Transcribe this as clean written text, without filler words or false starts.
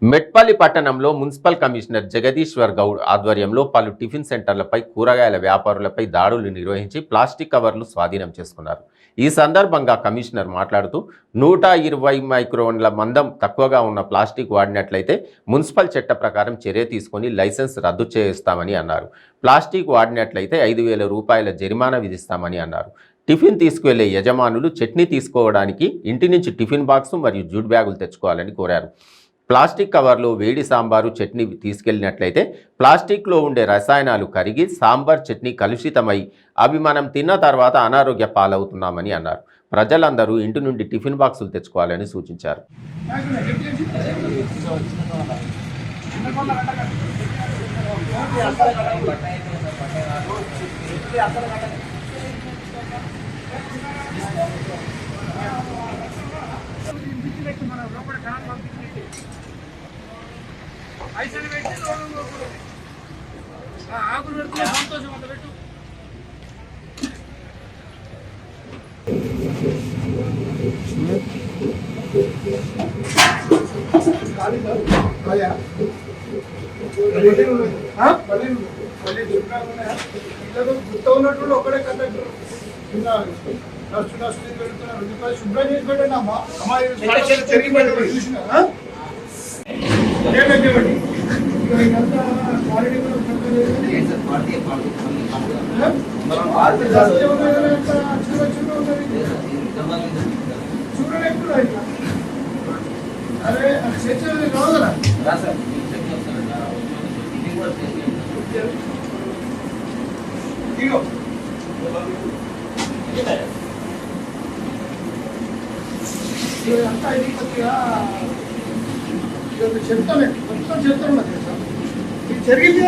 మెట్పల్లి పట్టణంలో municipal commissioner Jagadishwar Goud ఆధ్వర్యంలో పలు టిఫిన్ సెంటర్లపై కూరగాయల వ్యాపారులపై దాడులు నిర్వహించి ప్లాస్టిక్ కవర్లు స్వాధీనం చేసుకున్నారు. ఈ సందర్భంగా కమిషనర్ మాట్లాడుతూ 120 మైక్రోన్ల మందం తక్కువగా ఉన్న ప్లాస్టిక్ వాడినట్లయితే మున్సిపల్ చట్ట ప్రకారం చర్య తీసుకొని లైసెన్స్ రద్దు చేస్తామని అన్నారు. ప్లాస్టిక్ వాడినట్లయితే 5,000 రూపాయల జరిమానా విధిస్తామని అన్నారు. టిఫిన్ తీసుకువెళ్లే యజమానులు చట్నీ తీసుకోవడానికి ఇంటి నుంచి టిఫిన్ బాక్సు మరియు జూట్ బ్యాగులు తెచ్చుకోవాలని కోరారు. ప్లాస్టిక్ కవర్లో వేడి సాంబారు చట్నీ తీసుకెళ్లినట్లయితే ప్లాస్టిక్లో ఉండే రసాయనాలు కరిగి సాంబార్ చట్నీ కలుషితమై అవి మనం తిన్న తర్వాత అనారోగ్య పాలవుతున్నామని అన్నారు. ప్రజలందరూ ఇంటి నుండి టిఫిన్ బాక్సులు తెచ్చుకోవాలని సూచించారు. ఐసలు పెట్టి ఆకులు పెడితే సంతోషం అంత పెట్టు. గుర్తు ఉన్నట్టు ఒక్కడే కండక్టర్ శుభ్రం చేసి పెట్టండి అమ్మా. చూసిన అరే రావు కదా ఇగో అంతా ఇది కొద్దిగా చెప్తాను మొత్తం చెప్తాను జరిగింది.